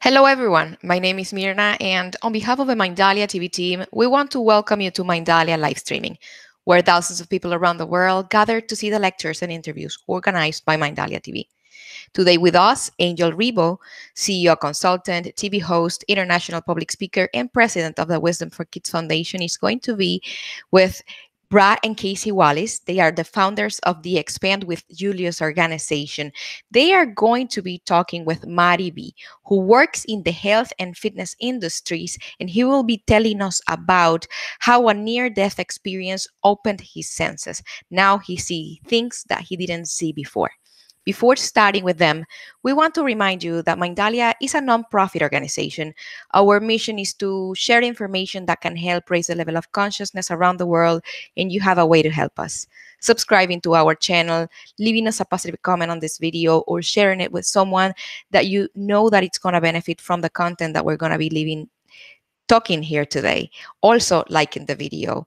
Hello, everyone. My name is Mirna, and on behalf of the Mindalia TV team, we want to welcome you to Mindalia live streaming, where thousands of people around the world gather to see the lectures and interviews organized by Mindalia TV. Today with us, Angel Rebo, CEO consultant, TV host, international public speaker, and president of the Wisdom for Kids Foundation, is going to be with Brad and Casey Wallace. They are the founders of the Expand with Julius organization. They are going to be talking with Matty B, who works in the health and fitness industries, and he will be telling us about how a near-death experience opened his senses. Now he sees things that he didn't see before. Before starting with them, we want to remind you that Mindalia is a nonprofit organization. Our mission is to share information that can help raise the level of consciousness around the world, and you have a way to help us. Subscribing to our channel, leaving us a positive comment on this video, or sharing it with someone that you know that it's going to benefit from the content that we're going to be talking here today. Also, liking the video.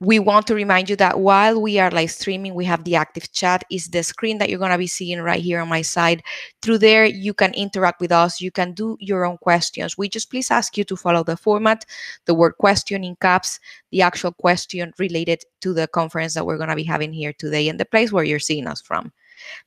We want to remind you that while we are live streaming, we have the active chat is the screen that you're going to be seeing right here on my side. Through there, you can interact with us. You can do your own questions. We just please ask you to follow the format, the word question in caps, the actual question related to the conference that we're going to be having here today and the place where you're seeing us from.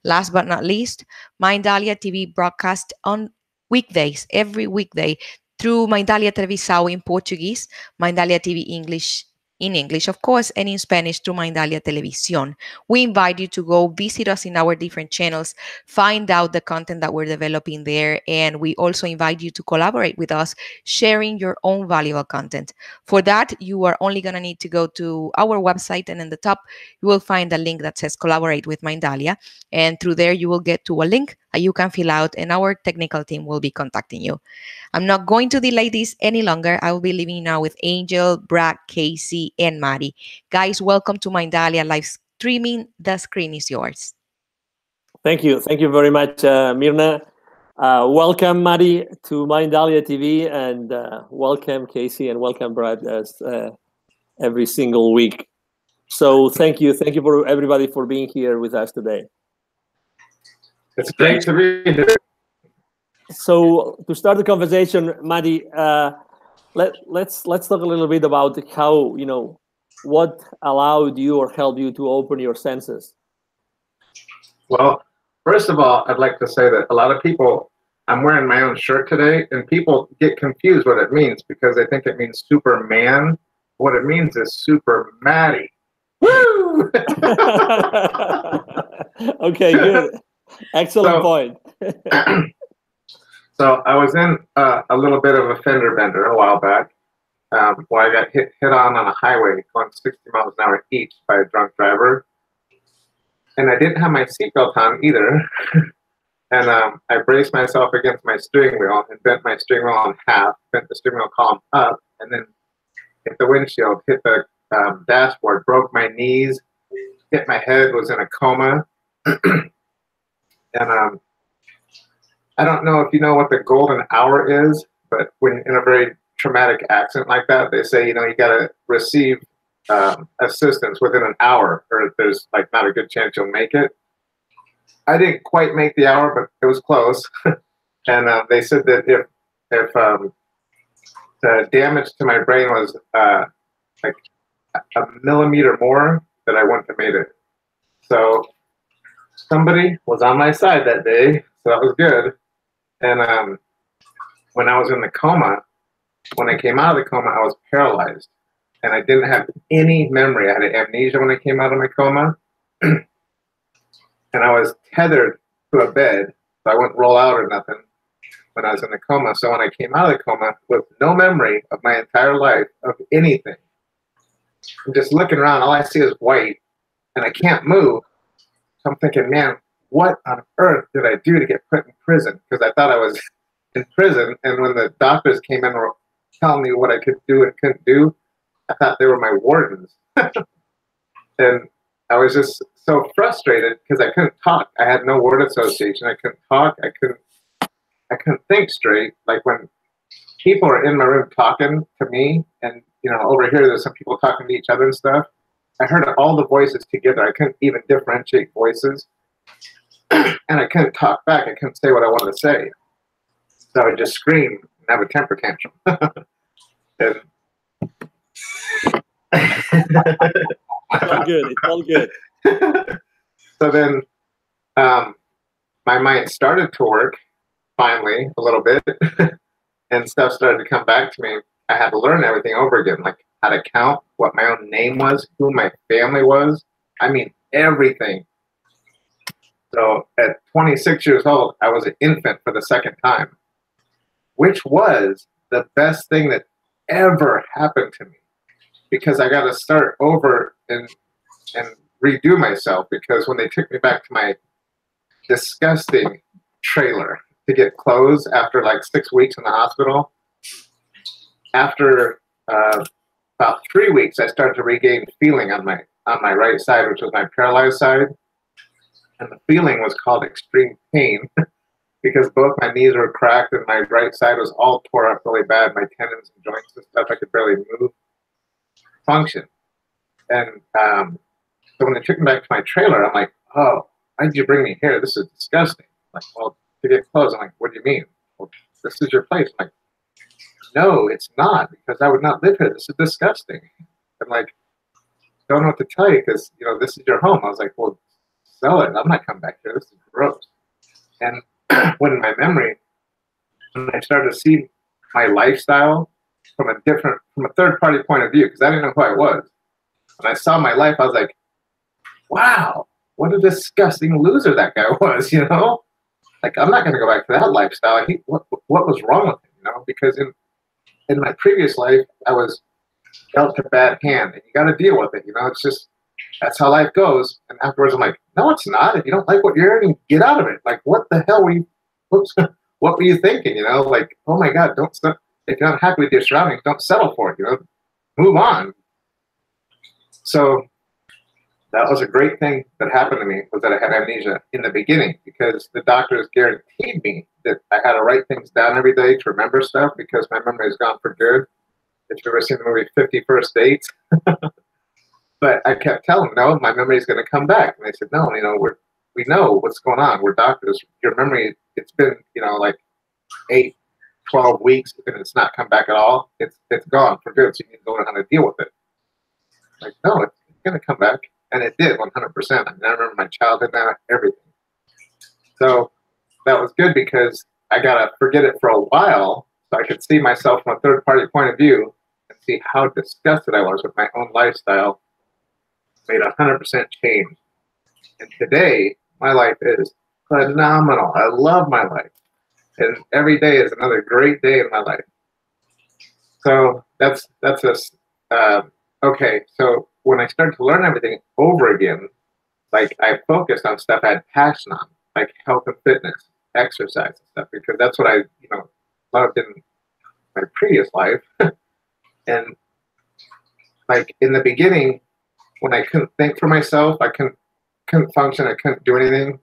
Last but not least, Mindalia TV broadcast on weekdays, every weekday, through Mindalia Televisão in Portuguese, Mindalia TV English in English, of course, and in Spanish through Mindalia Televisión. We invite you to go visit us in our different channels, find out the content that we're developing there, and we also invite you to collaborate with us, sharing your own valuable content. For that, you are only going to need to go to our website, and in the top, you will find a link that says Collaborate with Mindalia, and through there, you will get to a link that you can fill out, and our technical team will be contacting you. I'm not going to delay this any longer. I will be leaving you now with Angel, Brad, Casey, and Matty. Guys, welcome to Mindalia live streaming. The screen is yours. Thank you. Thank you very much, Mirna. Welcome, Matty, to Mindalia TV, and welcome, Casey, and welcome, Brad, as every single week. So thank you. Thank you for everybody for being here with us today. It's great to be here. So to start the conversation, Matty, let's talk a little bit about how, what allowed you or helped you to open your senses. Well, first of all, I'd like to say that a lot of people, I'm wearing my own shirt today, and people get confused what it means because they think it means Superman. What it means is Super Matty. Woo! Okay, good. Excellent point. So I was in a little bit of a fender bender a while back, where I got hit on a highway going 60 miles an hour each by a drunk driver. And I didn't have my seatbelt on either. And I braced myself against my steering wheel and bent my steering wheel in half, bent the steering wheel column up, and then hit the windshield, hit the dashboard, broke my knees, hit my head, was in a coma. And I don't know if you know what the golden hour is, but when in a very traumatic accident like that, they say, you got to receive assistance within an hour, or there's like not a good chance you'll make it. I didn't quite make the hour, but it was close. And they said that if the damage to my brain was like a millimeter more, that I wouldn't have made it. So somebody was on my side that day, so that was good. And when I was in the coma, when I came out of the coma, I was paralyzed. And I didn't have any memory. I had amnesia when I came out of my coma. And I was tethered to a bed, so I wouldn't roll out or nothing when I was in the coma. So when I came out of the coma with no memory of my entire life, of anything, I'm just looking around, all I see is white, and I can't move. So I'm thinking, man, what on earth did I do to get put in prison? Because I thought I was in prison, and when the doctors came in and were telling me what I could do and couldn't do, I thought they were my wardens. And I was just so frustrated because I couldn't talk. I had no word association. I couldn't talk. I couldn't think straight. Like when people are in my room talking to me, and over here there's some people talking to each other and stuff. I heard all the voices together. I couldn't even differentiate voices. And I couldn't talk back. I couldn't say what I wanted to say. So I would just scream and have a temper tantrum. And It's all good. It's all good. so then my mind started to work finally a little bit, and stuff started to come back to me. I had to learn everything over again, like how to count, what my own name was, who my family was. I mean, everything. So at 26 years old, I was an infant for the second time, which was the best thing that ever happened to me, because I got to start over and redo myself, because when they took me back to my disgusting trailer to get clothes after like 6 weeks in the hospital, after about 3 weeks, I started to regain feeling on my right side, which was my paralyzed side. And the feeling was called extreme pain because both my knees were cracked and my right side was all tore up really bad. My tendons and joints and stuff, I could barely move, function. And so when they took me back to my trailer, I'm like, oh, why did you bring me here? This is disgusting. Like, well, to get clothes. I'm like, what do you mean? Well, this is your place. I'm like, no, it's not, because I would not live here. This is disgusting. I'm like, don't know what to tell you, because, you know, this is your home. I was like, well, sell it. I'm not coming back here. This is gross. And when in my memory, when I started to see my lifestyle from a third-party point of view, because I didn't know who I was. When I saw my life, I was like, wow, what a disgusting loser that guy was, you know? Like, I'm not going to go back to that lifestyle. What was wrong with him, you know? Because in my previous life, I was dealt a bad hand, and you got to deal with it, you know? It's just, that's how life goes. And afterwards, I'm like, no, it's not. If you don't like what you're hearing, get out of it. Like, what the hell were you, what were you thinking, you know? Like, oh my God, don't stop. If you're not happy with your surroundings, don't settle for it, you know? Move on. So that was a great thing that happened to me, was that I had amnesia in the beginning, because the doctors guaranteed me that I had to write things down every day to remember stuff, because my memory is gone for good. If you've ever seen the movie 50 First Dates. But I kept telling them, no, my memory is going to come back. And they said, no, you know, we know what's going on. We're doctors. Your memory, it's been, you know, like 8, 12 weeks, and it's not come back at all. It's gone for good, so you need to learn how to deal with it. Like, no, it's going to come back. And it did, 100%. I mean, I remember my childhood now, everything. So that was good, because I got to forget it for a while so I could see myself from a third-party point of view and see how disgusted I was with my own lifestyle. Made 100% change. And today, my life is phenomenal. I love my life. And every day is another great day in my life. So that's just, okay. So when I started to learn everything over again, like, I focused on stuff I had passion on, like health and fitness, exercise and stuff, because that's what I, you know, loved in my previous life. And like in the beginning, when I couldn't think for myself, I couldn't function, I couldn't do anything.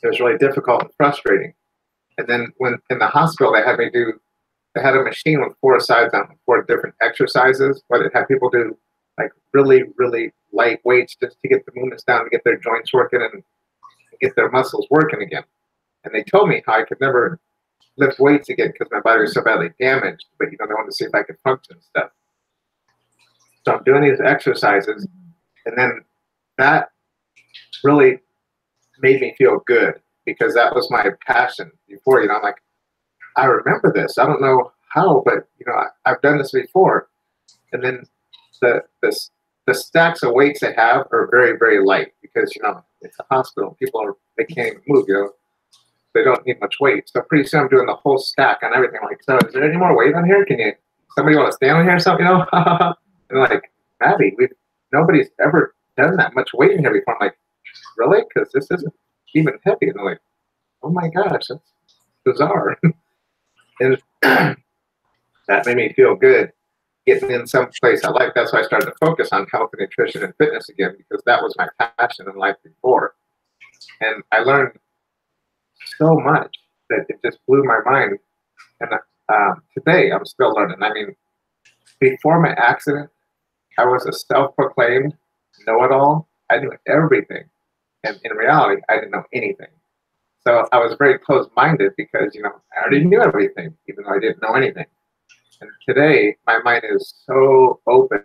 It was really difficult and frustrating. And then when in the hospital, they had a machine with 4 sides on 4 different exercises, where they had people do like really, really light weights just to get the movements down, to get their joints working and get their muscles working again. And they told me how I could never lift weights again because my body was so badly damaged, but, you know, they wanted to see if I could function and stuff. So I'm doing these exercises, and then that really made me feel good, because that was my passion before. You know, I'm like, I remember this. I don't know how, but, you know, I've done this before. And then the stacks of weights they have are very, very light, because, you know, it's a hospital. They can't even move, you know. They don't need much weight. So pretty soon I'm doing the whole stack on everything. I'm like, so is there any more weight on here? Somebody want to stand on here or something, you know? And like, Matty, nobody's ever done that much weight in here before. I'm like, really? Because this isn't even heavy. And they're like, oh my gosh, that's bizarre. And that made me feel good, getting in some place I like. That's why I started to focus on health and nutrition and fitness again, because that was my passion in life before. And I learned so much that it just blew my mind. And today I'm still learning. I mean, before my accident, I was a self-proclaimed know-it-all. I knew everything. And in reality, I didn't know anything. So I was very closed-minded because, you know, I already knew everything, even though I didn't know anything. And today, my mind is so open.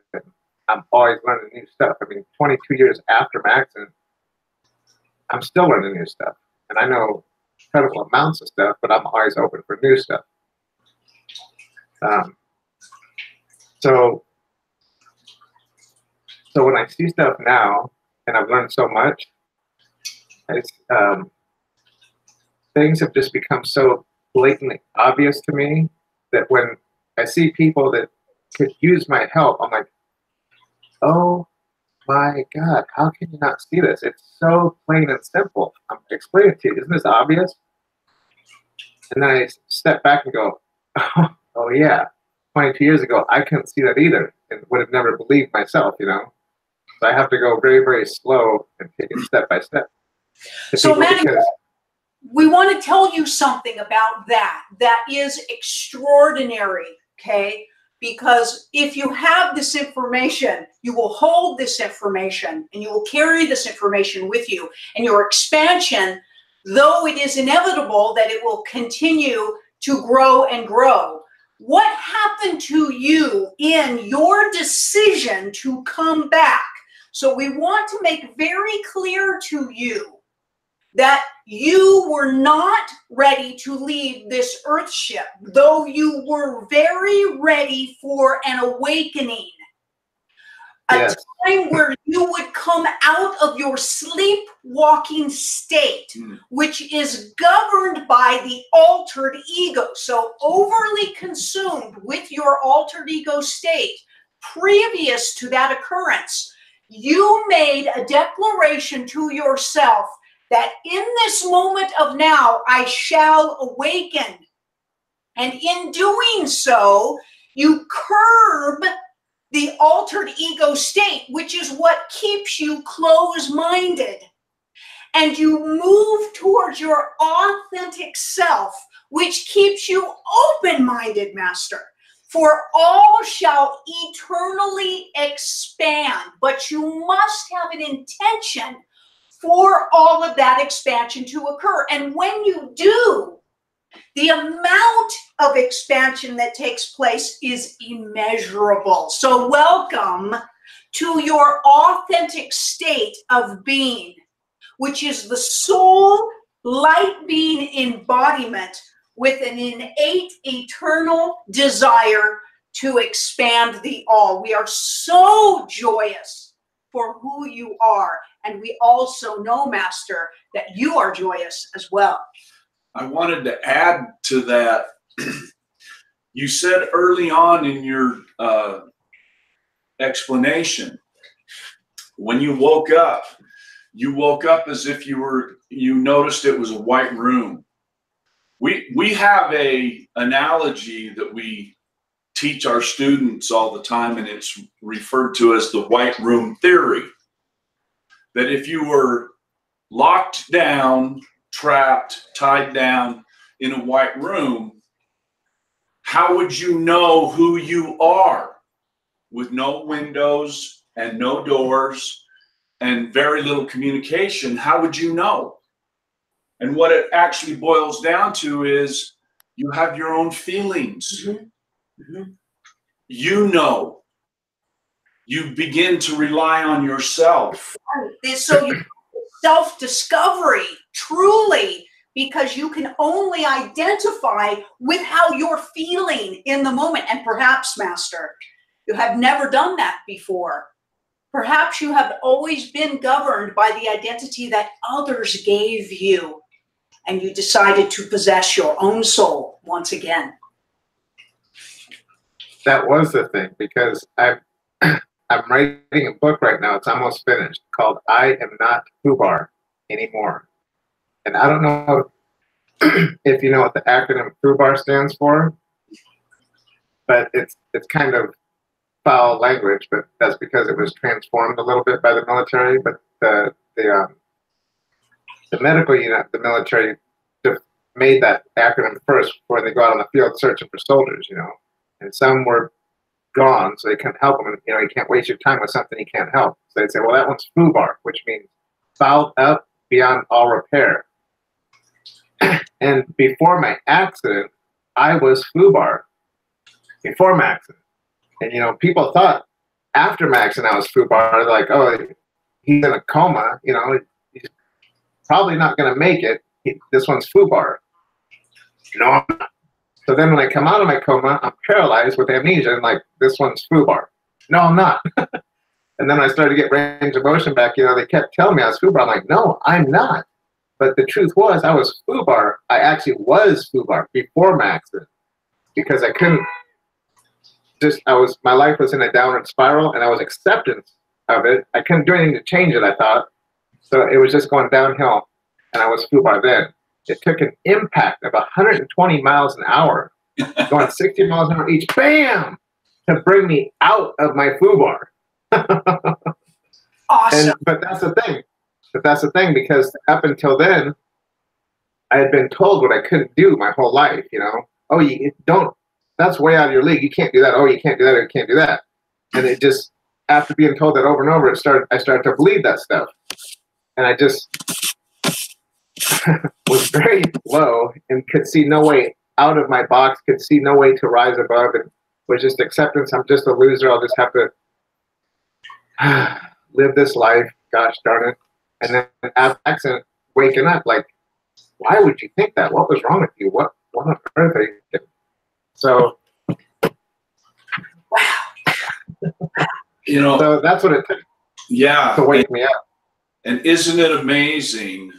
I'm always learning new stuff. I mean, 22 years after my accident, I'm still learning new stuff. And I know incredible amounts of stuff, but I'm always open for new stuff. So when I see stuff now, and I've learned so much, things have just become so blatantly obvious to me that when I see people that could use my help, I'm like, oh my God, how can you not see this? It's so plain and simple. I'm explaining it to you. Isn't this obvious? And then I step back and go, oh yeah, 22 years ago, I couldn't see that either and would have never believed myself, you know? So I have to go very, very slow and take it step by step. So, Matty, we want to tell you something about that. That is extraordinary, okay? Because if you have this information, you will hold this information and you will carry this information with you. And your expansion, though it is inevitable that it will continue to grow and grow, what happened to you in your decision to come back? So we want to make very clear to you that you were not ready to leave this earth ship, though you were very ready for an awakening. Yes. A time where you would come out of your sleepwalking state, which is governed by the altered ego. So overly consumed with your altered ego state, previous to that occurrence, you made a declaration to yourself that in this moment of now, I shall awaken. And in doing so, you curb the altered ego state, which is what keeps you closed-minded. And you move towards your authentic self, which keeps you open-minded, Master. For all shall eternally expand, but you must have an intention for all of that expansion to occur. And when you do, the amount of expansion that takes place is immeasurable. So welcome to your authentic state of being, which is the soul light being embodiment with an innate eternal desire to expand the all. We are so joyous for who you are. And we also know, Master, that you are joyous as well. I wanted to add to that. You said early on in your explanation, when you woke up as if you noticed it was a white room. We have a analogy that we teach our students all the time, and it's referred to as the white room theory. That if you were locked down, trapped, tied down in a white room, how would you know who you are with no windows and no doors and very little communication? How would you know? And what it actually boils down to is you have your own feelings. You know. You begin to rely on yourself. So you self-discovery, truly, because you can only identify with how you're feeling in the moment. And perhaps, Master, you have never done that before. Perhaps you have always been governed by the identity that others gave you, and you decided to possess your own soul once again. That was the thing, because I'm writing a book right now. It's almost finished, called I Am Not FUBAR Anymore. And I don't know if you know what the acronym FUBAR stands for, but it's kind of foul language, but that's because it was transformed a little bit by the military. But the medical unit, the military, just made that acronym first before they go out on the field searching for soldiers, you know. And some were gone, so they couldn't help them. And, you know, you can't waste your time with something you can't help. So they'd say, well, that one's FUBAR, which means fouled up beyond all repair. And before my accident, I was FUBAR. Before my accident. And, you know, people thought after my accident I was FUBAR. They're like, oh, he's in a coma. You know, he's probably not going to make it. This one's FUBAR. No, I'm not. So then when I come out of my coma, I'm paralyzed with amnesia. And like, this one's FUBAR. No, I'm not. And then I started to get range of motion back. You know, they kept telling me I was FUBAR. I'm like, no, I'm not. But the truth was, I was FUBAR. I actually was FUBAR before my accident because I couldn't my life was in a downward spiral, and I was acceptance of it. I couldn't do anything to change it, I thought. So it was just going downhill, and I was FUBAR then. It took an impact of 120 miles an hour, going 60 miles an hour each, bam, to bring me out of my FUBAR. Awesome. But that's the thing. Because up until then, I had been told what I couldn't do my whole life. You know, oh, you don't. That's way out of your league. You can't do that. Oh, you can't do that. Or you can't do that. And it just, after being told that over and over, I started to believe that stuff, and I just was very low and could see no way out of my box. Could see no way to rise above, and was just acceptance. I'm just a loser. I'll just have to live this life. Gosh darn it. And then after accident, waking up, like, why would you think that? What was wrong with you? What on earth are you thinking? So, wow. You know, so that's what it took. Yeah, to wake me up. And isn't it amazing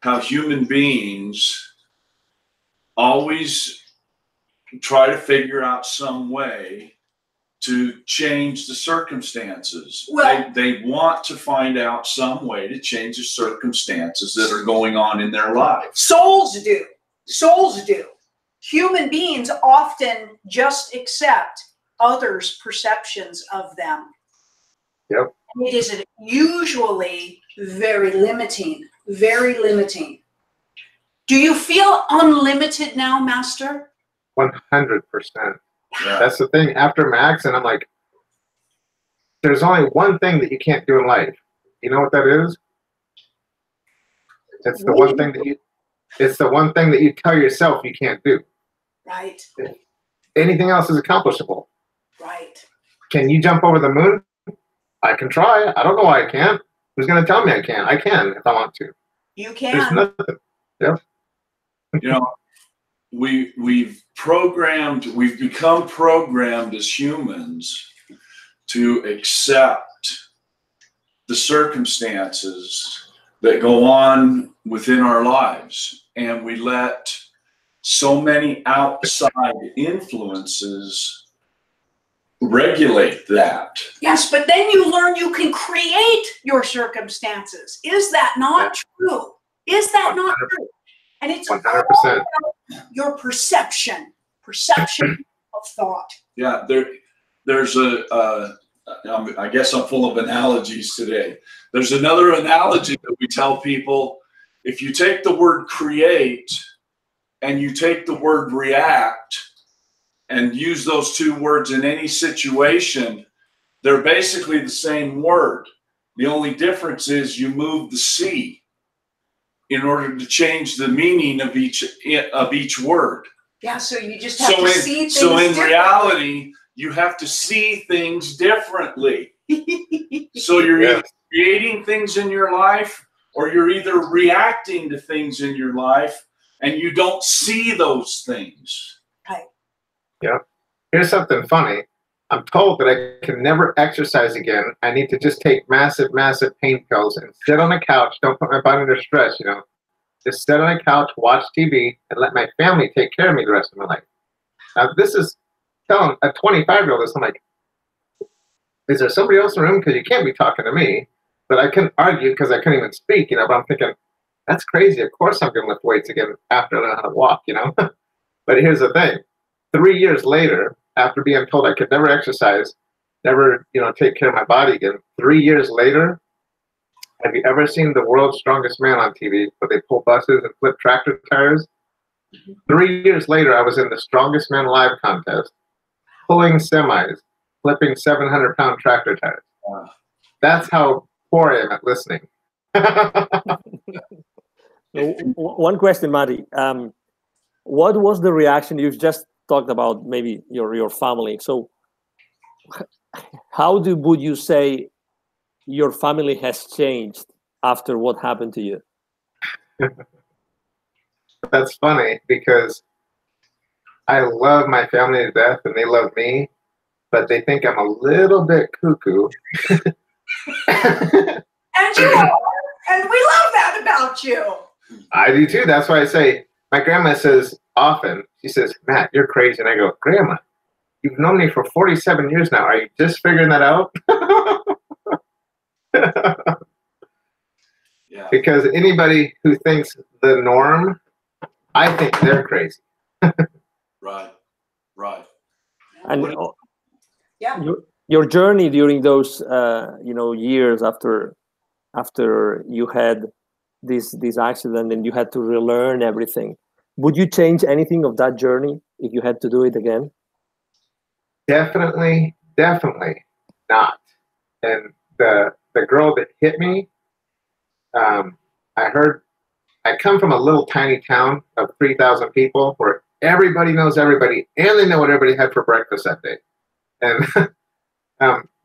how human beings always try to figure out some way to change the circumstances? Well, they want to find out some way to change the circumstances that are going on in their lives. souls do. Souls do. Human beings often just accept others' perceptions of them. Yep. And it is usually very limiting, very limiting. Do you feel unlimited now, Master? 100%. Yeah. That's the thing. After my accident, I'm like, there's only one thing that you can't do in life. You know what that is? It's the one thing that you tell yourself you can't do. Right. Anything else is accomplishable. Right. Can you jump over the moon? I can try. I don't know why I can't. Who's going to tell me I can't? I can if I want to. You There's can. nothing. Yep. You know, we've become programmed as humans to accept the circumstances that go on within our lives, and we let so many outside influences regulate that. Yes, but then you learn you can create your circumstances. Is that not true? Is that not true? And it's 100%. all about your perception of thought. Yeah, there's I guess I'm full of analogies today. There's another analogy that we tell people: if you take the word create and you take the word react and use those two words in any situation, they're basically the same word. The only difference is you move the C in order to change the meaning of each word. Yeah, so you just have to see things So in differently. reality, you have to see things differently. So you're either creating things in your life, or you're either reacting to things in your life, and you don't see those things. Right. Yep. Here's something funny. I'm told that I can never exercise again. I need to just take massive, massive pain pills and sit on a couch. Don't put my body under stress, you know. Just sit on a couch, watch TV, and let my family take care of me the rest of my life. Now, this is telling a 25-year-old this. I'm like, is there somebody else in the room? Because you can't be talking to me. But I couldn't argue because I couldn't even speak, you know. But I'm thinking, that's crazy. Of course I'm going to lift weights again after I know how to walk, you know. But here's the thing. 3 years later, after being told I could never exercise, never, you know, take care of my body again, 3 years later, have you ever seen The World's Strongest Man on TV, where they pull buses and flip tractor tires? 3 years later, I was in the Strongest Man Alive contest, pulling semis, flipping 700-pound tractor tires. Wow. That's how poor I am at listening. One question, Matty. What was the reaction? You've just talked about maybe your family. So how would you say your family has changed after what happened to you? That's funny because I love my family to death and they love me, but they think I'm a little bit cuckoo. And you are, and we love that about you. I do too. That's why I say, my grandma says often, she says, Matt, you're crazy. And I go, Grandma, you've known me for 47 years now. Are you just figuring that out? Yeah. Because anybody who thinks the norm, I think they're crazy. Right. Right. And Yeah. your journey during those years after you had this accident and you had to relearn everything, would you change anything of that journey if you had to do it again? Definitely not. And the girl that hit me, I come from a little tiny town of 3,000 people where everybody knows everybody and they know what everybody had for breakfast that day. And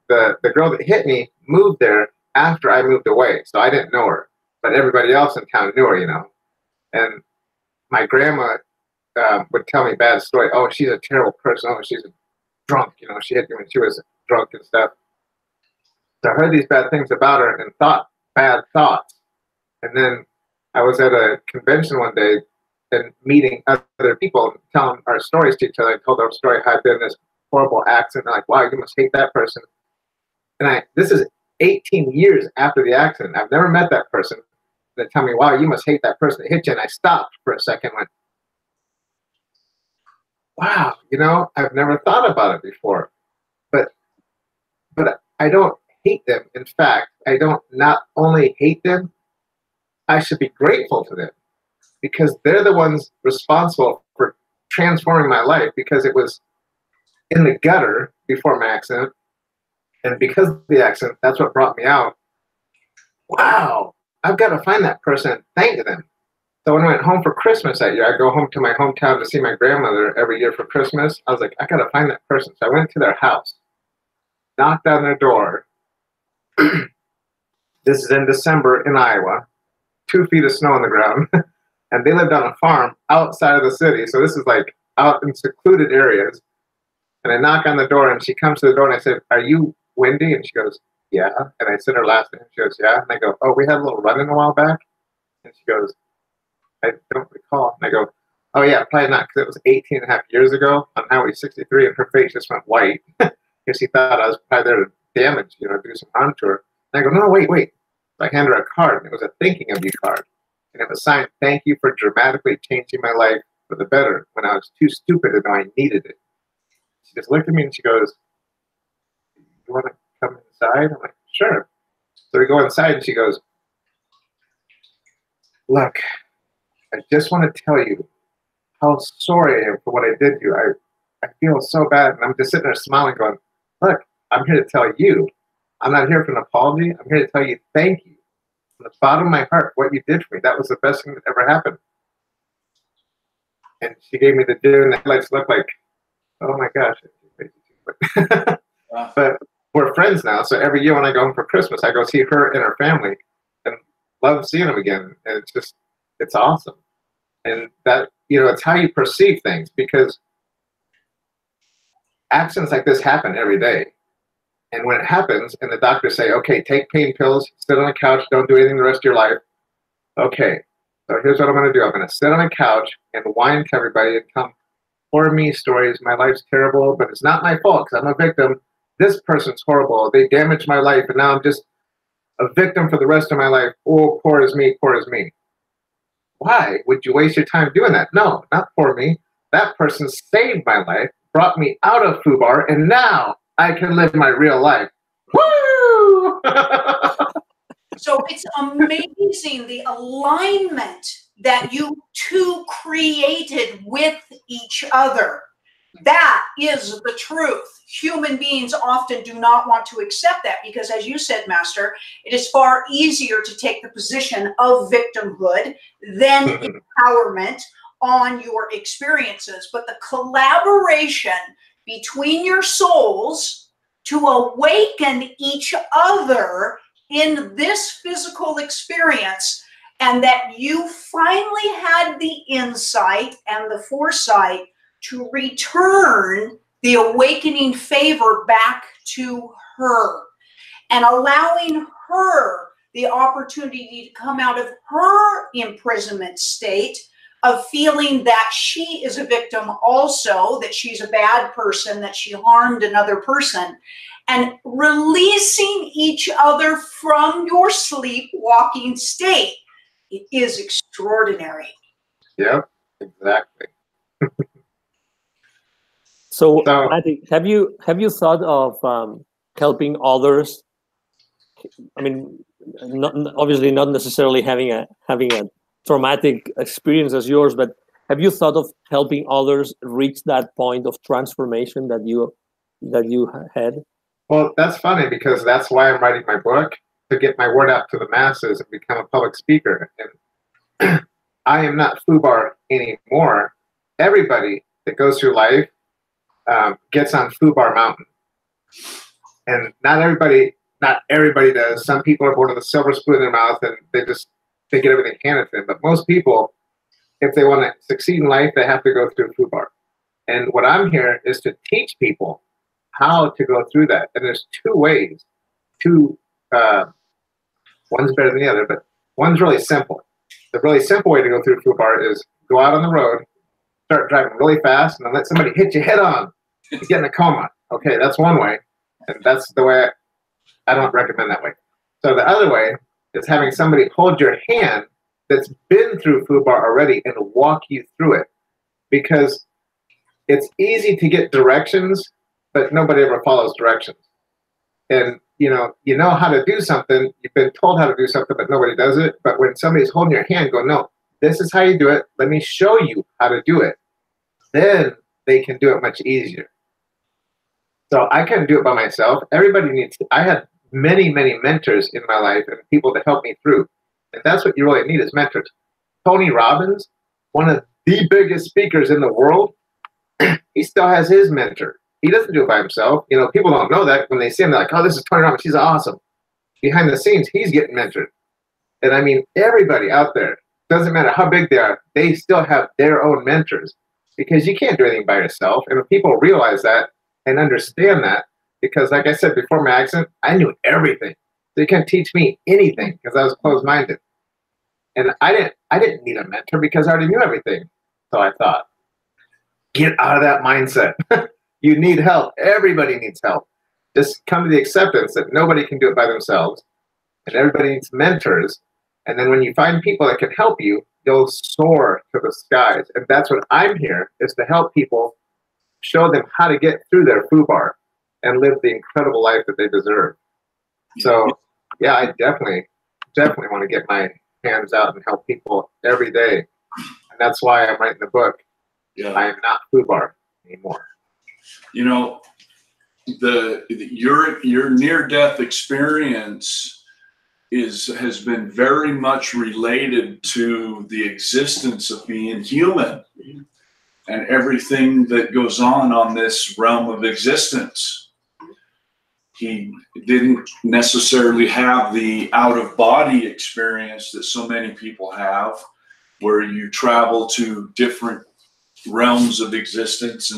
the girl that hit me moved there after I moved away, so I didn't know her, but everybody else in town knew her, And my grandma would tell me bad story. Oh, she's a terrible person. Oh, she's a drunk. She hit me when she was drunk and stuff. So I heard these bad things about her and thought bad thoughts. And then I was at a convention one day and meeting other people and telling our stories to each other. I told our story how I'd been in this horrible accident. They're like, wow, you must hate that person. And this is 18 years after the accident. I've never met that person. They tell me, wow, you must hate that person that hit you. And I stopped for a second and went, wow, I've never thought about it before. But I don't hate them. In fact, I don't not only hate them, I should be grateful to them because they're the ones responsible for transforming my life because it was in the gutter before my accident. And because of the accident, that's what brought me out. Wow, I've got to find that person and thank them. So when I went home for Christmas that year, I go home to my hometown to see my grandmother every year for Christmas. I was like, I got to find that person. So I went to their house, knocked on their door. This is in December in Iowa, 2 feet of snow on the ground. And they lived on a farm outside of the city. So this is like out in secluded areas. And I knock on the door and she comes to the door and I said, are you Wendy? And she goes, yeah. And I said her last name. She goes, yeah. And I go, oh, we had a little run-in a while back. And she goes, I don't recall. And I go, oh yeah, probably not because it was 18 and a half years ago on Highway 63 and her face just went white because she thought I was probably there to damage, do some harm to her. And I go, no, wait. So I handed her a card and it was a thinking of you card. And it was signed, thank you for dramatically changing my life for the better when I was too stupid to know I needed it. She just looked at me and she goes, you want to come inside? I'm like, sure. So we go inside and she goes, look, I just want to tell you how sorry I am for what I did to you. I feel so bad. And I'm just sitting there smiling going, look, I'm here to tell you. I'm not here for an apology. I'm here to tell you thank you. From the bottom of my heart, what you did for me. That was the best thing that ever happened. And she gave me the deer in the headlights look like, oh my gosh. But we're friends now. So every year when I go home for Christmas, I go see her and her family and love seeing them again. And it's awesome. And that, it's how you perceive things because accidents like this happen every day. And when it happens and the doctors say, okay, take pain pills, sit on a couch, don't do anything the rest of your life. Okay, so here's what I'm going to do. I'm going to sit on a couch and whine to everybody and tell poor me stories. My life's terrible, but it's not my fault because I'm a victim. This person's horrible. They damaged my life and now I'm just a victim for the rest of my life. Oh, poor is me, poor is me. Why would you waste your time doing that? No, not for me. That person saved my life, brought me out of FUBAR, and now I can live my real life. Woo! So it's amazing the alignment that you two created with each other. That is the truth. Human beings often do not want to accept that because, as you said, Master, it is far easier to take the position of victimhood than empowerment on your experiences. But the collaboration between your souls to awaken each other in this physical experience, and that you finally had the insight and the foresight to return the awakening favor back to her, and allowing her the opportunity to come out of her imprisonment state of feeling that she is a victim also, that she's a bad person, that she harmed another person, and releasing each other from your sleepwalking state. It is extraordinary. Yep, exactly. So, Matty, have you thought of helping others? I mean, obviously not necessarily having a traumatic experience as yours, but have you thought of helping others reach that point of transformation that you had? Well, that's funny because that's why I'm writing my book, to get my word out to the masses and become a public speaker. And I am not FUBAR anymore. Everybody that goes through life gets on FUBAR Mountain, and not everybody does. Some people are born with a silver spoon in their mouth and they get everything handed to them. But most people, if they want to succeed in life, they have to go through FUBAR. And what I'm here is to teach people how to go through that. And there's two ways. One's better than the other, but one's really simple. The really simple way to go through FUBAR is go out on the road, start driving really fast, and then let somebody hit you head on. You get in a coma. Okay, that's one way. And that's the way I don't recommend that way. So the other way is having somebody hold your hand that's been through FUBAR already and walk you through it. Because it's easy to get directions, but nobody ever follows directions. And you know how to do something, you've been told how to do something, but nobody does it. But when somebody's holding your hand, go, no, this is how you do it. Let me show you how to do it. Then they can do it much easier. So I couldn't do it by myself. Everybody needs to. I had many, many mentors in my life and people to help me through. And that's what you really need is mentors. Tony Robbins, one of the biggest speakers in the world, he still has his mentor. He doesn't do it by himself. You know, people don't know that. When they see him, they're like, oh, this is Tony Robbins. He's awesome. Behind the scenes, he's getting mentored. And I mean, everybody out there, doesn't matter how big they are, they still have their own mentors because you can't do anything by yourself. And if people realize that and understand that, because like I said before my accident, I knew everything. So you can't teach me anything because I was closed-minded. And I didn't need a mentor because I already knew everything. So I thought, get out of that mindset. You need help. Everybody needs help. Just come to the acceptance that nobody can do it by themselves, and everybody needs mentors. And then when you find people that can help you, you'll soar to the skies. And that's what I'm here, is to help people, show them how to get through their FUBAR and live the incredible life that they deserve. So, yeah, I definitely want to get my hands out and help people every day. And that's why I'm writing the book. Yeah. I am not FUBAR anymore. You know, your near-death experience has been very much related to the existence of being human and everything that goes on this realm of existence. He didn't necessarily have the out-of-body experience that so many people have, where you travel to different realms of existence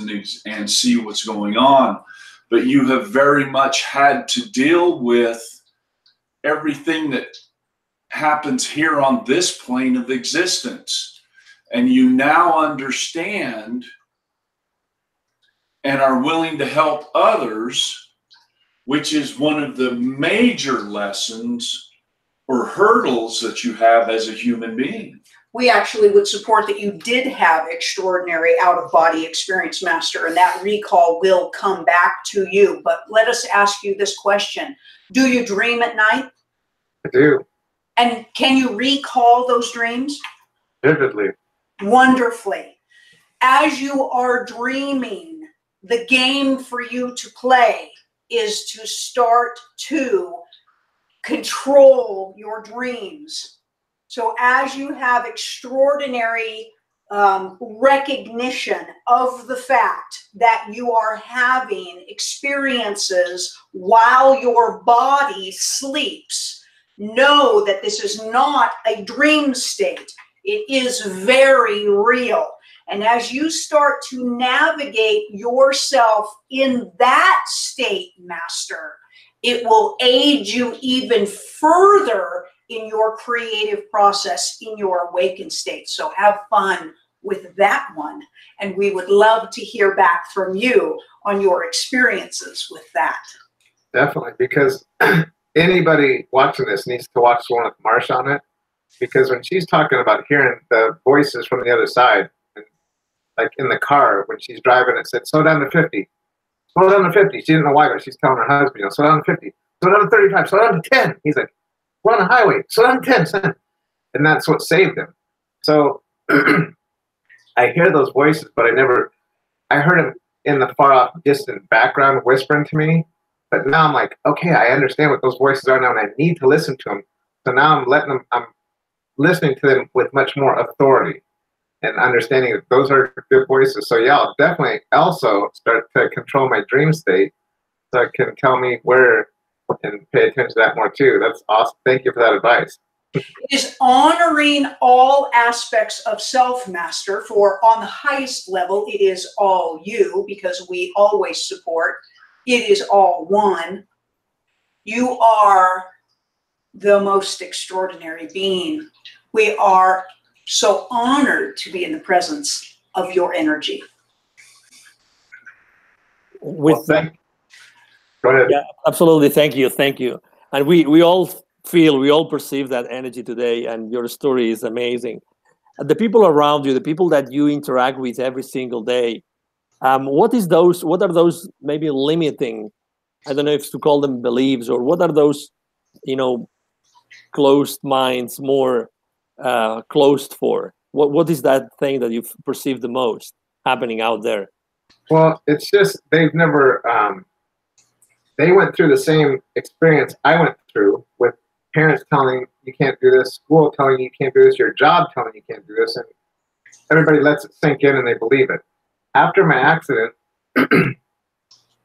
and see what's going on. But you have very much had to deal with everything that happens here on this plane of existence. And you now understand and are willing to help others, which is one of the major lessons or hurdles that you have as a human being. We actually would support that you did have extraordinary out-of-body experience, Master, and that recall will come back to you. But let us ask you this question. Do you dream at night? I do. And can you recall those dreams? Vividly. Wonderfully. As you are dreaming, the game for you to play is to start to control your dreams. So as you have extraordinary recognition of the fact that you are having experiences while your body sleeps, know that this is not a dream state. It is very real. And as you start to navigate yourself in that state, Master, it will aid you even further in your creative process in your awakened state. So have fun with that one. And we would love to hear back from you on your experiences with that. Definitely, because anybody watching this needs to watch the one with Marsh on it, because when she's talking about hearing the voices from the other side, and like in the car when she's driving, it said, slow down to 50. Slow down to 50. She didn't know why, but she's telling her husband, slow down to 50. Slow down to 35. Slow down to 10. He's like, we're on a highway. Slow down to 10. Son. And that's what saved him. So I hear those voices, but I heard him in the far off distant background whispering to me. But now I'm like, okay, I understand what those voices are now, and I need to listen to them. So now I'm listening to them with much more authority and understanding that those are good voices. So yeah, I'll definitely also start to control my dream state so it can tell me where and pay attention to that more too. That's awesome. Thank you for that advice. It is honoring all aspects of self, Master, for on the highest level, it is all you, because we always support. It is all one. You are the most extraordinary being. We are so honored to be in the presence of your energy. With that, go ahead. yeah, absolutely. Thank you. And we all perceive that energy today, and your story is amazing. The people around you, the people that you interact with every single day, what are those maybe limiting, I don't know if to call them beliefs, or what are those, closed minds more closed for? What is that thing that you perceive the most happening out there? Well, it's just they've never they went through the same experience I went through, with parents telling you can't do this, school telling you can't do this, your job telling you can't do this, and everybody lets it sink in and they believe it. After my accident,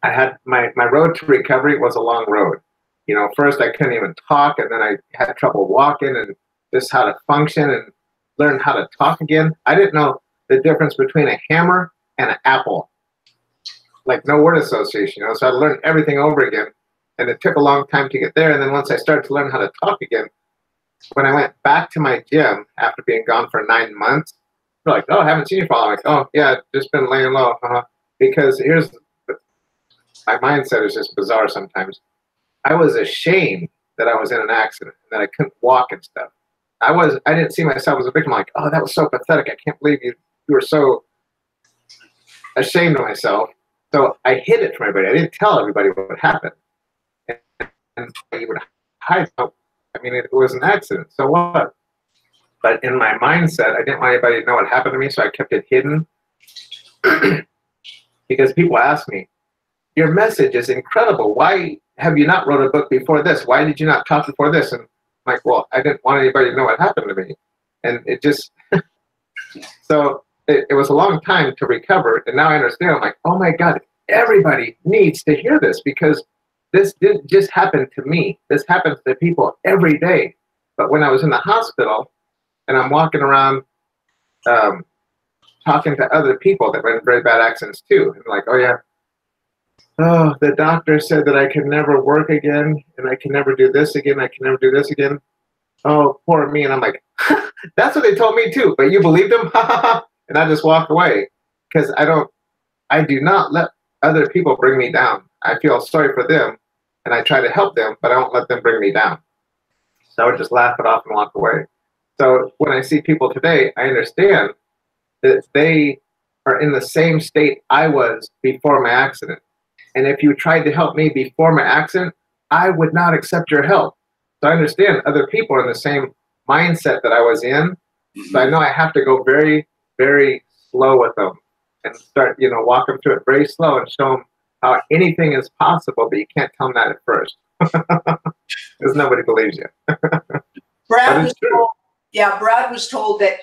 I had my road to recovery was a long road. First I couldn't even talk, and then I had trouble walking and just how to function and learn how to talk again. I didn't know the difference between a hammer and an apple. Like no word association, so I learned everything over again, and it took a long time to get there. And then once I started to learn how to talk again, when I went back to my gym after being gone for 9 months, they're like, "Oh, I haven't seen you for a while." I'm like, "Oh, yeah, just been laying low." Because my mindset is just bizarre sometimes. I was ashamed that I was in an accident, that I couldn't walk and stuff. I didn't see myself as a victim. I'm like, "Oh, that was so pathetic. I can't believe you were so ashamed of myself." So I hid it from everybody. I didn't tell everybody what happened. And you would hide. I mean, it was an accident. So what? But in my mindset, I didn't want anybody to know what happened to me, so I kept it hidden. Because people ask me, your message is incredible. Why have you not wrote a book before this? Why did you not talk before this? And I'm like, well, I didn't want anybody to know what happened to me. And it just, so it was a long time to recover. And now I understand. I'm like, oh my God, everybody needs to hear this, because this didn't just happen to me. This happens to people every day. But when I was in the hospital and I'm walking around talking to other people that went in very bad accidents too, and like, oh yeah, oh, the doctor said that I can never work again, and I can never do this again, I can never do this again. Oh, poor me. And I'm like, that's what they told me too, but you believed them? And I just walk away, because I do not let other people bring me down. I feel sorry for them, and I try to help them, but I don't let them bring me down. So I would just laugh it off and walk away. So when I see people today, I understand that they are in the same state I was before my accident. And if you tried to help me before my accident, I would not accept your help. So I understand other people are in the same mindset that I was in. So I know I have to go very, very slow with them. and start, walk them through it very slow and show them how anything is possible, but you can't tell them that at first. Because nobody believes you. Brad was told, Brad was told that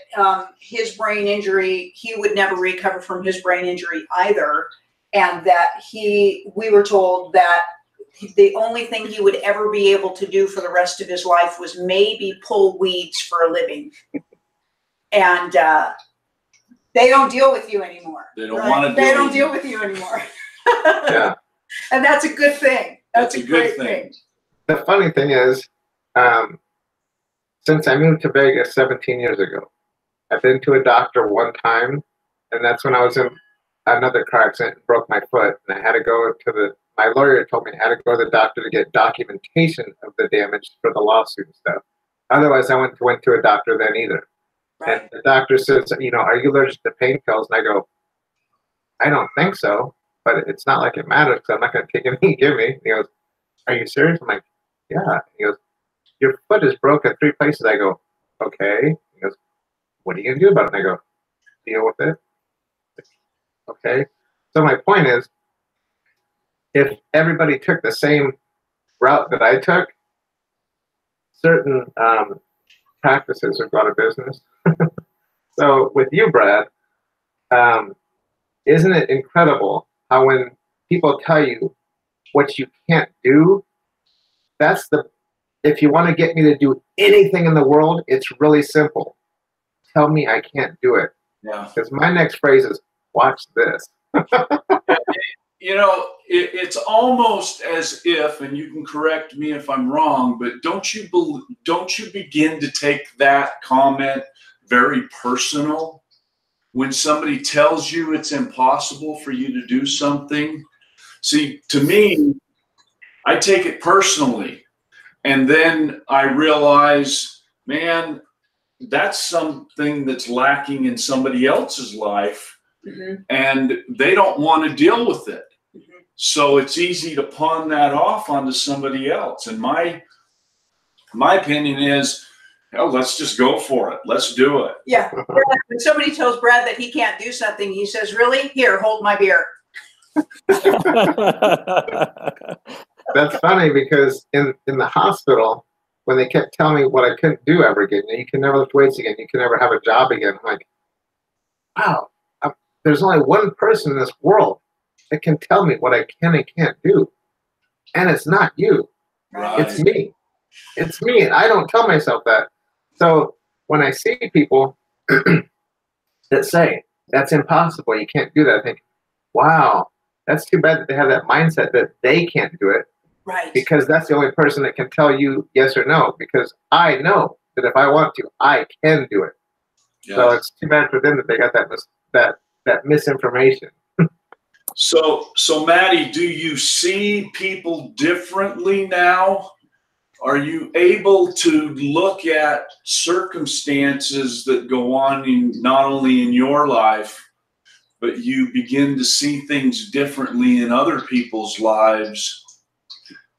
his brain injury, he would never recover from his brain injury either. And that we were told that the only thing he would ever be able to do for the rest of his life was maybe pull weeds for a living. And they don't deal with you anymore. They don't want to. They don't deal with you anymore. Yeah. And that's a good thing. That's a great thing. The funny thing is, since I moved to Vegas 17 years ago, I've been to a doctor one time, and that's when I was in another car accident and broke my foot, and I had to go to my lawyer told me I had to go to the doctor to get documentation of the damage for the lawsuit and stuff. Otherwise, I went to a doctor then either. Right. And the doctor says, are you allergic to pain pills? And I go, I don't think so, but it's not like it matters because I'm not going to take anything you give me. And he goes, are you serious? I'm like, yeah. And he goes, your foot is broken 3 places. I go, okay. He goes, what are you going to do about it? And I go, deal with it. Okay. So my point is, if everybody took the same route that I took, certain practices would go out of business. So with you, Brad, isn't it incredible how when people tell you what you can't do, if you want to get me to do anything in the world, it's really simple. Tell me I can't do it. Yeah. Because my next phrase is, watch this. It's almost as if, and you can correct me if I'm wrong, but don't you begin to take that comment very personal when somebody tells you it's impossible for you to do something? See, to me, I take it personally, and then I realize, man, that's something that's lacking in somebody else's life. Mm-hmm. And they don't want to deal with it. Mm-hmm. So it's easy to pawn that off onto somebody else. And my opinion is, let's just go for it. Let's do it. Yeah. When somebody tells Brad that he can't do something, he says, really? Here, hold my beer. That's funny because in the hospital, when they kept telling me what I couldn't do ever again, you can never lift weights again, you can never have a job again, I'm like, wow. There's only one person in this world that can tell me what I can and can't do. And it's not you. Right. It's me. It's me. And I don't tell myself that. So when I see people that say, that's impossible, you can't do that, I think, wow, that's too bad that they have that mindset that they can't do it. Right. Because that's the only person that can tell you yes or no. Because I know that if I want to, I can do it. Yes. So it's too bad for them that they got that misinformation. So Matty, do you see people differently now? Are you able to look at circumstances that go on not only in your life, but you begin to see things differently in other people's lives,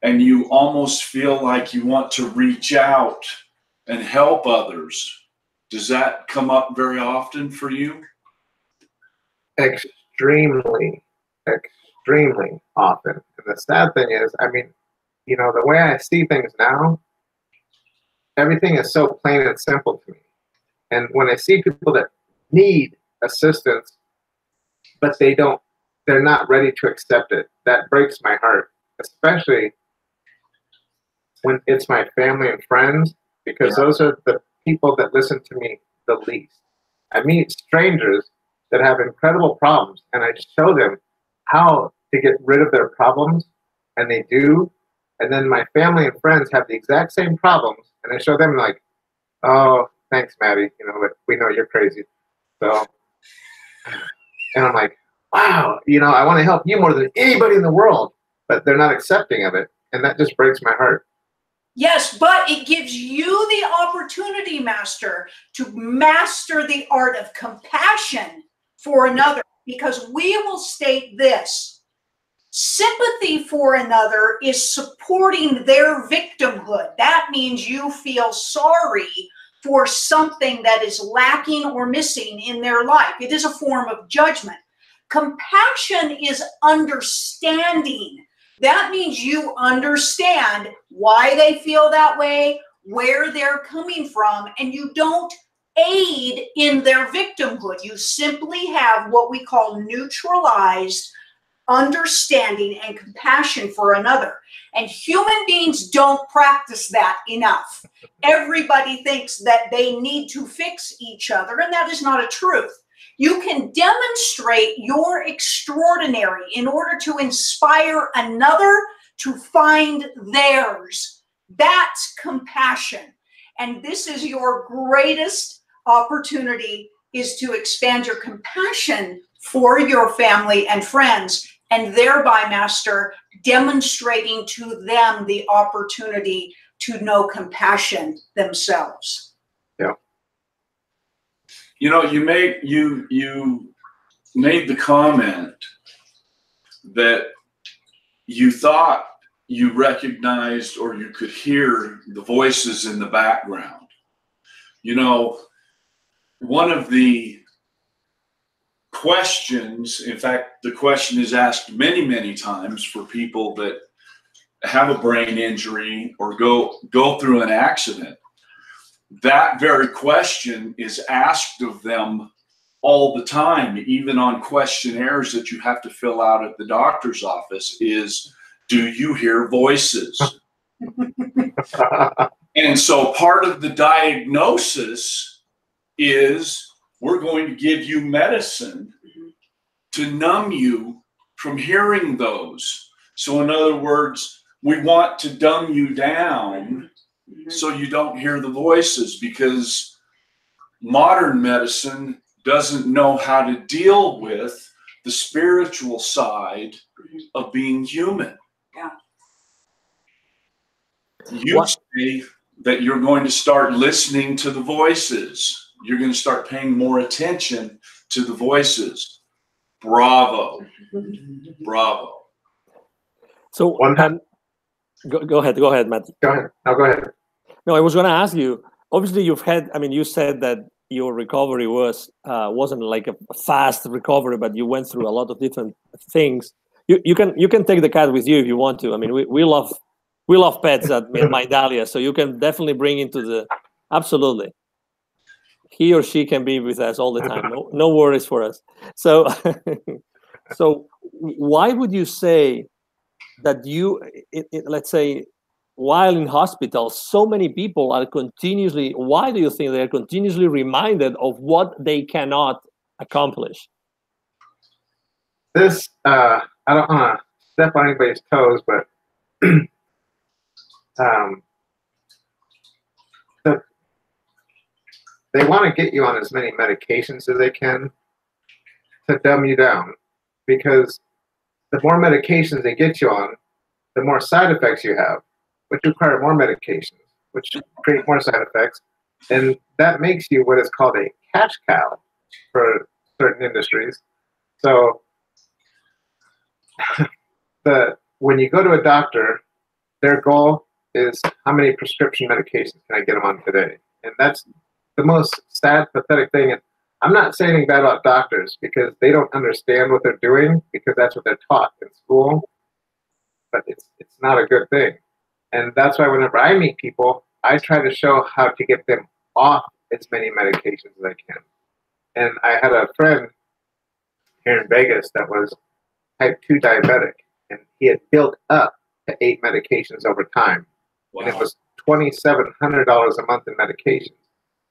and you almost feel like you want to reach out and help others? Does that come up very often for you? Extremely often. And the sad thing is, the way I see things now, everything is so plain and simple to me. And when I see people that need assistance, but they're not ready to accept it, that breaks my heart, especially when it's my family and friends, because those are the people that listen to me the least. I meet strangers that have incredible problems, and I show them how to get rid of their problems, and they do. And then my family and friends have the exact same problems, and I show them like, oh, thanks, Matty. We know you're crazy. So, and I'm like, wow, I want to help you more than anybody in the world, but they're not accepting of it, and that just breaks my heart. Yes, but it gives you the opportunity, Master, to master the art of compassion for another, because we will state this: sympathy for another is supporting their victimhood. That means you feel sorry for something that is lacking or missing in their life. It is a form of judgment. Compassion is understanding. That means you understand why they feel that way, where they're coming from, and you don't aid in their victimhood. You simply have what we call neutralized understanding and compassion for another. And human beings don't practice that enough. Everybody thinks that they need to fix each other, and that is not a truth. You can demonstrate your extraordinary in order to inspire another to find theirs. That's compassion. And this is your greatest opportunity, is to expand your compassion for your family and friends, and thereby, Master, demonstrating to them the opportunity to know compassion themselves. Yeah. You know, you made the comment that you thought you recognized or you could hear the voices in the background. You know, one of the questions, in fact, the question is asked many, many times for people that have a brain injury or go through an accident. That very question is asked of them all the time, even on questionnaires that you have to fill out at the doctor's office, is, do you hear voices? And so part of the diagnosis is we're going to give you medicine to numb you from hearing those. So in other words, we want to dumb you down so you don't hear the voices, because modern medicine doesn't know how to deal with the spiritual side of being human. Yeah. You say that you're going to start listening to the voices. You're going to start paying more attention to the voices. Bravo. Bravo. So go ahead, Matt. Go ahead. No, go ahead. No, I was going to ask you, obviously you've had, I mean, you said that your recovery wasn't like a fast recovery, but you went through a lot of different things. You can take the cat with you if you want to. I mean, we love pets at Mindalia, so you can definitely bring into the, absolutely. He or she can be with us all the time. No worries for us. So, so why would you say that let's say, while in hospital, so many people are continuously, why do you think they're continuously reminded of what they cannot accomplish? This, I don't want to step on anybody's toes, but they want to get you on as many medications as they can to dumb you down, because the more medications they get you on, the more side effects you have, which require more medications, which create more side effects. And that makes you what is called a cash cow for certain industries. So when you go to a doctor, their goal is, how many prescription medications can I get them on today? And that's the most sad, pathetic thing. And I'm not saying anything bad about doctors, because they don't understand what they're doing, because that's what they're taught in school. But it's not a good thing. And that's why whenever I meet people, I try to show how to get them off as many medications as I can. And I had a friend here in Vegas that was type 2 diabetic, and he had built up to 8 medications over time. Wow. And it was $2,700 a month in medications.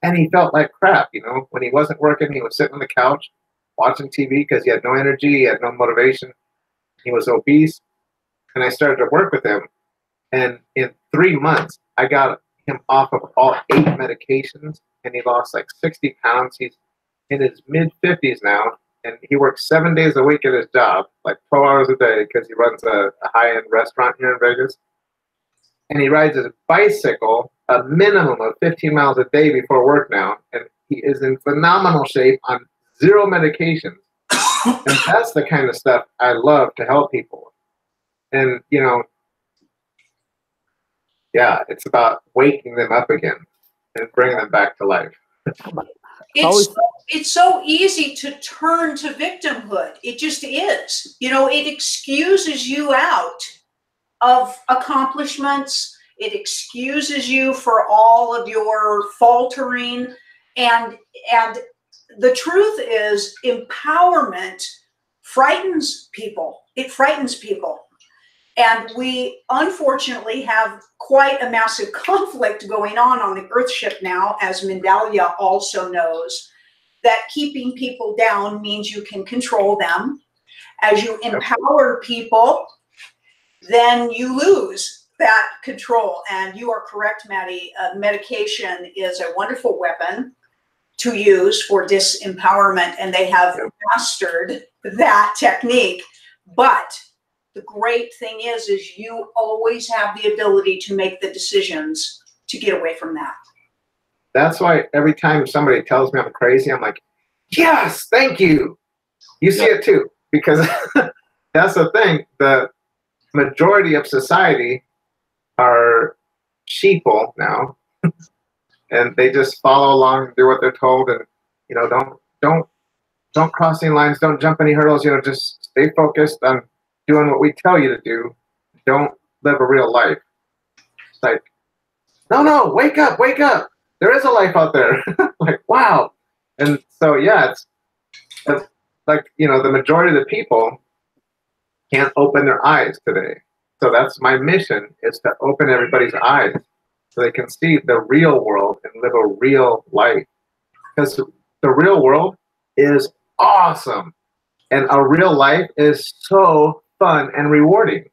And he felt like crap, you know. When he wasn't working, he was sitting on the couch watching TV because he had no energy, he had no motivation. He was obese. And I started to work with him. And in 3 months, I got him off of all 8 medications, and he lost like 60 pounds. He's in his mid-50s now, and he works 7 days a week at his job, like 12 hours a day, because he runs a high-end restaurant here in Vegas. And he rides his bicycle a minimum of 15 miles a day before work now, and he is in phenomenal shape on 0 medications. And that's the kind of stuff I love to help people. And, you know, yeah, it's about waking them up again and bringing them back to life. It's so it's so easy to turn to victimhood. It just is. You know, it excuses you out of accomplishments. It excuses you for all of your faltering. And the truth is, empowerment frightens people. It frightens people. And we unfortunately have quite a massive conflict going on the Earthship now, as Mindalia also knows, that keeping people down means you can control them. As you empower people, then you lose that control. And you are correct, Matty. Medication is a wonderful weapon to use for disempowerment, and they have mastered that technique. But the great thing is you always have the ability to make the decisions to get away from that. That's why every time somebody tells me I'm crazy, I'm like, yes, thank you. You see it too, because that's the thing. The majority of society are sheeple now, and they just follow along and do what they're told, and you know, don't cross any lines, don't jump any hurdles. You know, just stay focused on doing what we tell you to do. Don't live a real life. It's like, no, wake up. There is a life out there. Like, wow. And so, yeah, it's like, you know, the majority of the people can't open their eyes today. So that's my mission, is to open everybody's eyes so they can see the real world and live a real life. Because the real world is awesome. And a real life is so fun and rewarding.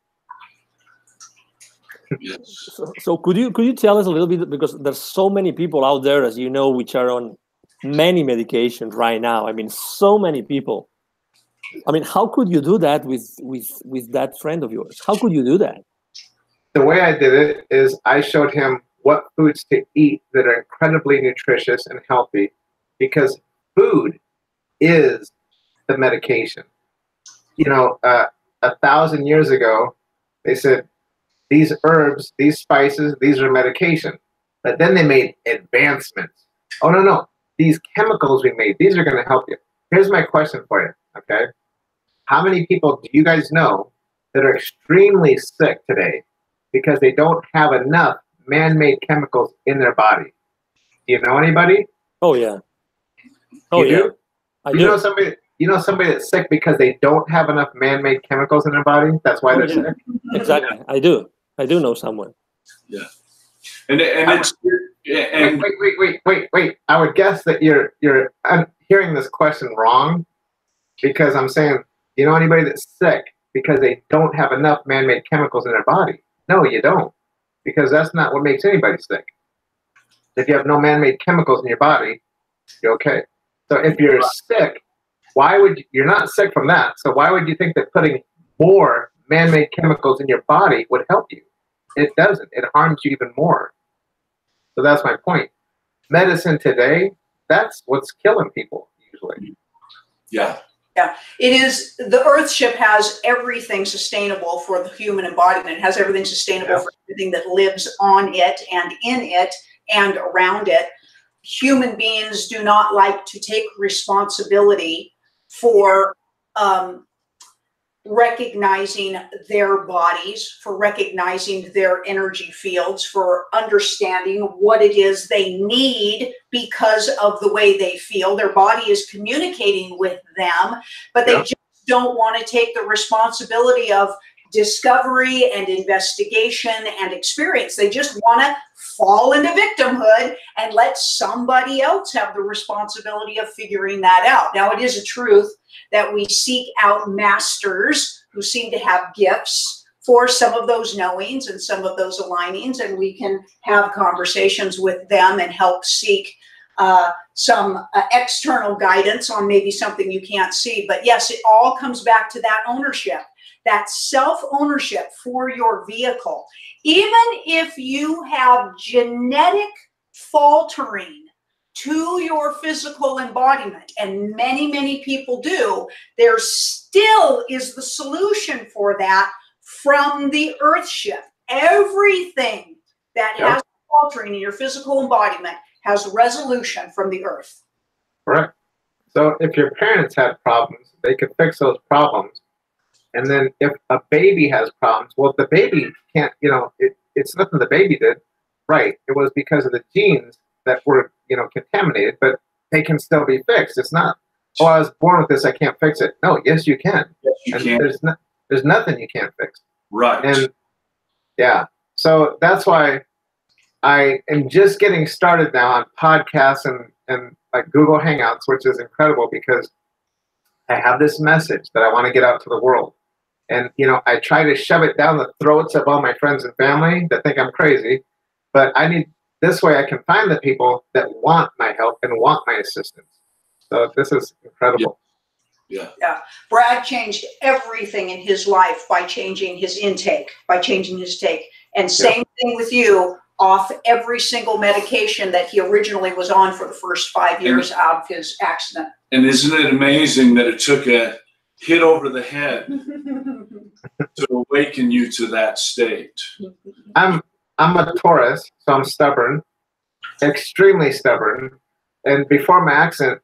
So could you tell us a little bit, because there's so many people out there, as you know, which are on many medications right now. I mean, so many people. I mean, how could you do that with that friend of yours? How could you do that? The way I did it is I showed him what foods to eat that are incredibly nutritious and healthy, because food is the medication. You know, 1,000 years ago, they said, these herbs, these spices, these are medication. But then they made advancements. Oh, no. These chemicals we made, these are going to help you. Here's my question for you, okay? How many people do you guys know that are extremely sick today because they don't have enough man-made chemicals in their body? Do you know anybody? Oh, yeah. Oh, you yeah. Do? I you do. know somebody that's sick because they don't have enough man-made chemicals in their body? That's why they're sick? Exactly. I do know someone. Yeah. And it's and wait. I would guess that you're hearing this question wrong, because I'm saying, you know anybody that's sick because they don't have enough man-made chemicals in their body? No, you don't, because that's not what makes anybody sick. If you have no man-made chemicals in your body, you're okay. So if you're sick, you're not sick from that, so why would you think that putting more man-made chemicals in your body would help you? It doesn't. It harms you even more. So that's my point. Medicine today, that's what's killing people usually. Yeah. Yeah, it is. The Earthship has everything sustainable for the human embodiment. It has everything sustainable for everything that lives on it and in it and around it. Human beings do not like to take responsibility for recognizing their bodies, for recognizing their energy fields, for understanding what it is they need because of the way they feel. Their body is communicating with them, but they just don't want to take the responsibility of discovery and investigation and experience. They just want to fall into victimhood and let somebody else have the responsibility of figuring that out. Now, it is a truth that we seek out masters who seem to have gifts for some of those knowings and some of those alignings, and we can have conversations with them and help seek some external guidance on maybe something you can't see. But yes, it all comes back to that ownership, that self-ownership for your vehicle. Even if you have genetic faltering to your physical embodiment, and many, many people do, there still is the solution for that from the Earthship. Everything that has faltering in your physical embodiment has resolution from the Earth. Correct. So if your parents had problems, they could fix those problems. And then if a baby has problems, well, the baby can't, it's nothing the baby did. Right. It was because of the genes that were, contaminated, but they can still be fixed. It's not, oh, I was born with this, I can't fix it. No, yes, you can. Yes, you can. There's nothing you can't fix. Right. And yeah, so that's why I am just getting started now on podcasts and like Google Hangouts, which is incredible because I have this message that I want to get out to the world. And, I try to shove it down the throats of all my friends and family that think I'm crazy. But this way I can find the people that want my help and want my assistance. So this is incredible. Yeah. Brad changed everything in his life by changing his intake, And same thing with you, off every single medication that he originally was on for the first 5 years out of his accident. And isn't it amazing that it took a hit over the head to awaken you to that state? I'm a Taurus, so I'm stubborn, extremely stubborn. And before my accident,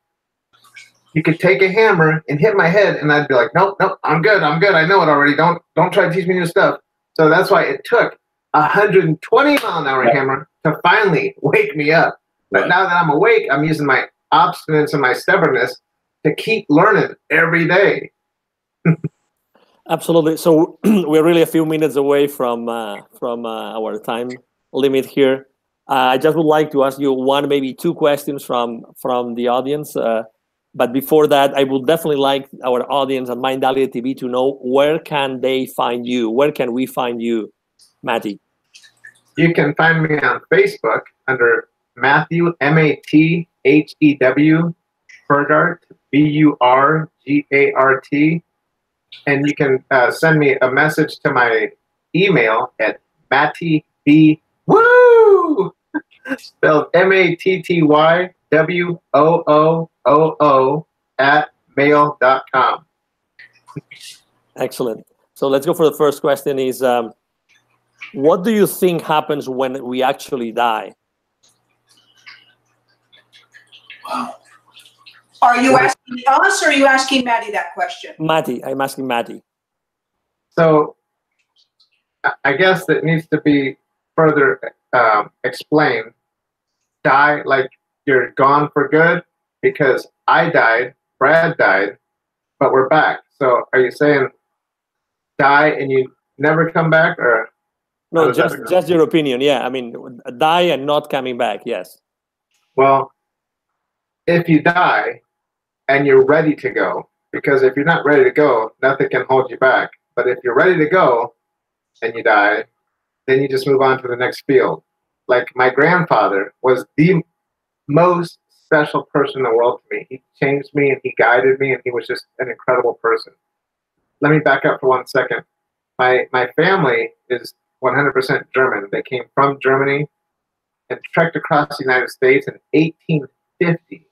you could take a hammer and hit my head, and I'd be like, nope, I'm good. I know it already. Don't try to teach me new stuff. So that's why it took 120-mile-an-hour hammer to finally wake me up. But now that I'm awake, I'm using my obstinance and my stubbornness to keep learning every day. Absolutely. So we're really a few minutes away from our time limit here. I just would like to ask you one, maybe two questions from the audience. But before that, I would definitely like our audience at Mindalia TV to know, where can they find you? Where can we find you, Matty? You can find me on Facebook under Matthew, Mathew, Burgart, Burgart. And you can send me a message to my email at Matty B. Woo! Spelled MattyWooo @mail.com. Excellent. So let's go for the first question is, what do you think happens when we actually die? Wow. Are you asking us or are you asking Matty that question? Matty, I'm asking Matty. So I guess that needs to be further explained. Die like you're gone for good? Because I died, Brad died, but we're back. So are you saying die and you never come back, or? No, just your opinion. Yeah, I mean, die and not coming back. Yes. Well, if you die and you're ready to go, because if you're not ready to go, nothing can hold you back. But if you're ready to go and you die, then you just move on to the next field. Like my grandfather was the most special person in the world to me. He changed me and he guided me, and he was just an incredible person. Let me back up for 1 second. My family is 100% German. They came from Germany and trekked across the United States in 1850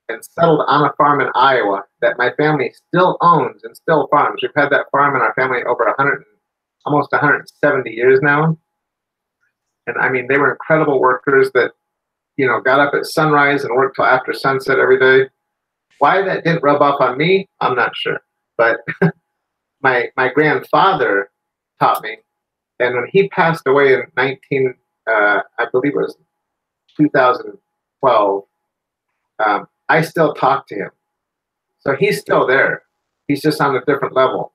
and settled on a farm in Iowa that my family still owns and still farms. We've had that farm in our family over almost 170 years now. And I mean, they were incredible workers that, got up at sunrise and worked till after sunset every day. Why that didn't rub off on me, I'm not sure. But my grandfather taught me. And when he passed away in I believe it was 2012, I still talk to him. So he's still there. He's just on a different level.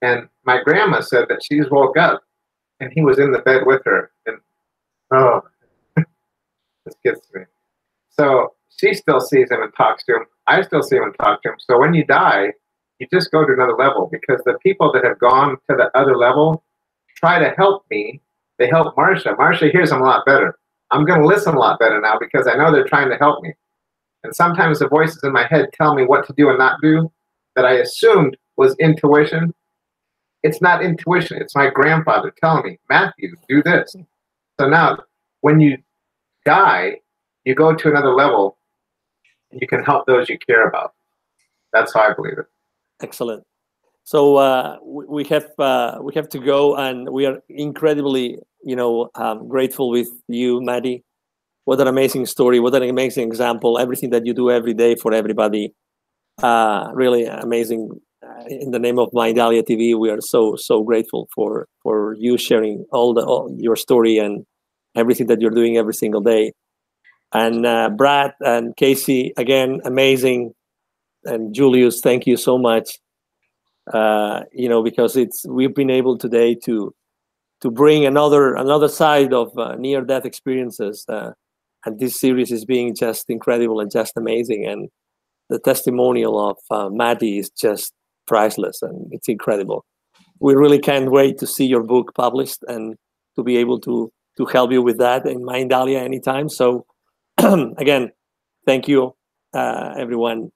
And my grandma said that she just woke up and he was in the bed with her. And oh, this gets me. So she still sees him and talks to him. I still see him and talk to him. So when you die, you just go to another level, because the people that have gone to the other level try to help me. They help Marsha. Marsha hears them a lot better. I'm going to listen a lot better now because I know they're trying to help me. And sometimes the voices in my head tell me what to do and not do that I assumed was intuition. It's not intuition. It's my grandfather telling me, Matthew, do this. So now when you die, you go to another level and you can help those you care about. That's how I believe it. Excellent. So we have to go, and we are incredibly, grateful with you, Matty. What an amazing story! What an amazing example! Everything that you do every day for everybody. really amazing. In the name of Mindalia TV, we are so grateful for you sharing all your story and everything that you're doing every single day. And Brad and Casey, again, amazing. And Julius, thank you so much. Because we've been able today to bring another side of near-death experiences, and this series is being just incredible and just amazing. And the testimonial of Matty is just priceless, and it's incredible. We really can't wait to see your book published and to be able to help you with that in Mindalia anytime. So again, thank you, everyone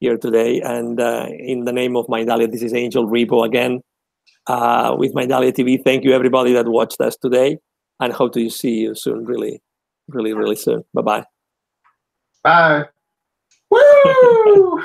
here today. And in the name of Mindalia, this is Angel Rebo again with Mindalia TV. Thank you, everybody that watched us today, and hope to see you soon, really soon. Bye-bye. Bye. Woo!